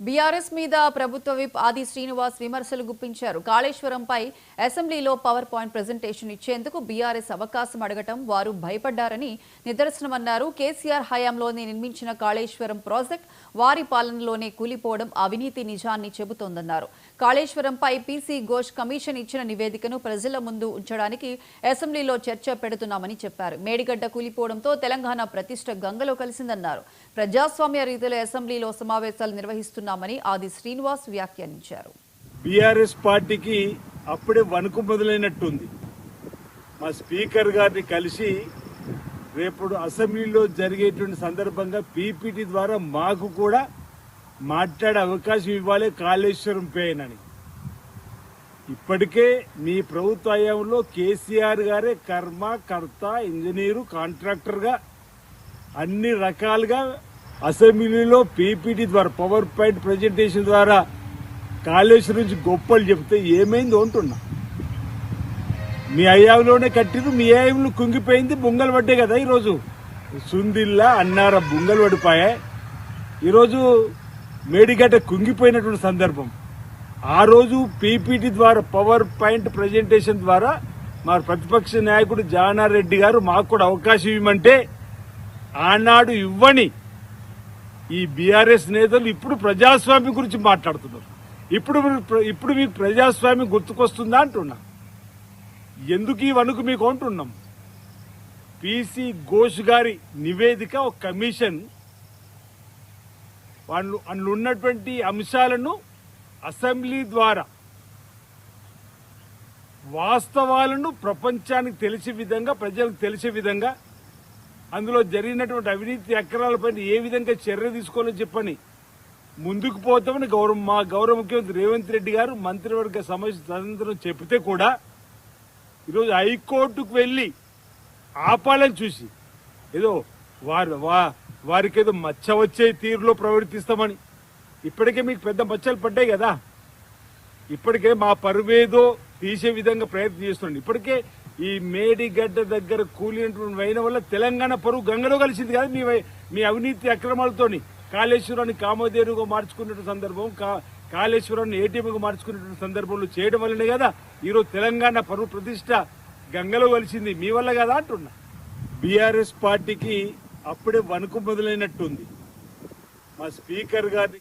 BRS మీద ప్రభుత్వ whip ఆది శ్రీనివాస్ విమర్శలు గుప్పించారు. కాళేశ్వరంపై అసెంబ్లీలో పవర్ పాయింట్ ప్రెజెంటేషన్ ఇచ్చేందుకు బీఆర్ఎస్ అవకాశం అడగటం వారు భయపడ్డారని నిదర్శనమన్నారు. కేసీఆర్ హయాంలోనే నిర్మించిన కాళేశ్వరం ప్రాజెక్ట్ వారి పాలనలోనే కూలిపోవడం అవినీతి నిజాన్ని చెబుతోందన్నారు. కాళేశ్వరంపై పీసీ ఘోష్ కమిషన్ ఇచ్చిన నివేదికను ప్రజల ముందు ఉంచడానికి అసెంబ్లీలో చర్చ పెడుతున్నామని చెప్పారు. మేడిగడ్డ కూలిపోవడంతో తెలంగాణ ప్రతిష్ట గంగలో కలిసిందన్నారు. ప్రజాస్వామ్య రీతిలో అసెంబ్లీలో సమావేశాలు నిర్వహిస్తున్నారు ఆది శ్రీనివాస్ వ్యాఖ్యానించారు. బీఆర్ఎస్ పార్టీకి అప్పుడే వణుకు మొదలైనట్టుంది. మా స్పీకర్ గారిని కలిసి రేపు అసెంబ్లీలో జరిగేటువంటి సందర్భంగా పీపీటీ ద్వారా మాకు కూడా మాట్లాడే అవకాశం ఇవ్వాలి కాళేశ్వరం పేనని. ఇప్పటికే మీ ప్రభుత్వ హయాంలో కేసీఆర్ గారే కర్మ కర్త ఇంజనీరు కాంట్రాక్టర్గా అన్ని రకాలుగా అసెంబ్లీలో పీపీటీ ద్వారా పవర్ పాయింట్ ప్రజెంటేషన్ ద్వారా కాళేశ్వరం నుంచి గొప్పలు చెప్తే ఏమైందో అంటున్నా. మీ హయాంలోనే కట్టిరు, మీ హయాంలో కుంగిపోయింది, బొంగలు పడ్డాయి కదా. ఈరోజు సుందిల్లా అన్నార బొంగలు పడిపోయాయి. ఈరోజు మేడిగడ్డ కుంగిపోయినటువంటి సందర్భం. ఆ రోజు పీపీటీ ద్వారా పవర్ పాయింట్ ప్రజెంటేషన్ ద్వారా మా ప్రతిపక్ష నాయకుడు జానారెడ్డి గారు మాకు కూడా అవకాశం ఇవ్వమంటే ఆనాడు ఇవ్వని ఈ బీఆర్ఎస్ నేతలు ఇప్పుడు ప్రజాస్వామ్యం గురించి మాట్లాడుతున్నారు. ఇప్పుడు మీకు ప్రజాస్వామ్యం గుర్తుకొస్తుందా అంటున్నా. ఎందుకు ఈ వణుకు మీకు అంటున్నాం. పీసీ ఘోష్ గారి నివేదిక ఒక కమిషన్ అందులో ఉన్నటువంటి అంశాలను అసెంబ్లీ ద్వారా వాస్తవాలను ప్రపంచానికి తెలిసే విధంగా, ప్రజలకు తెలిసే విధంగా, అందులో జరిగినటువంటి అవినీతి అక్రమాలపైన ఏ విధంగా చర్య తీసుకోవాలో చెప్పని ముందుకు పోతామని మా గౌరవ ముఖ్యమంత్రి రేవంత్ రెడ్డి గారు మంత్రివర్గ సమావేశం తదనంతరం చెబితే కూడా ఈరోజు హైకోర్టుకు వెళ్ళి ఆపాలని చూసి ఏదో వారికి ఏదో మచ్చ వచ్చే తీరులో ప్రవర్తిస్తామని. ఇప్పటికే మీకు పెద్ద మచ్చలు పడ్డాయి కదా. ఇప్పటికే మా పరువేదో తీసే విధంగా ప్రయత్నం చేస్తున్నాడు. ఇప్పటికే ఈ మేడిగడ్డ దగ్గర కూలినటువంటి అయిన వల్ల తెలంగాణ పరువు గంగలో కలిసింది కదా. మీ అవినీతి అక్రమాలతోని కాళేశ్వరాన్ని కామధేనుగా మార్చుకున్న సందర్భం, కాళేశ్వరాన్ని ఏటీఎంగా మార్చుకున్న సందర్భంలో చేయడం వల్లనే కదా ఈరోజు తెలంగాణ పరువు ప్రతిష్ట గంగలో కలిసింది. మీ వల్ల కదా అంటున్నా. బీఆర్ఎస్ పార్టీకి అప్పుడే వణుకు మొదలైనట్టుంది. మా స్పీకర్ గారిని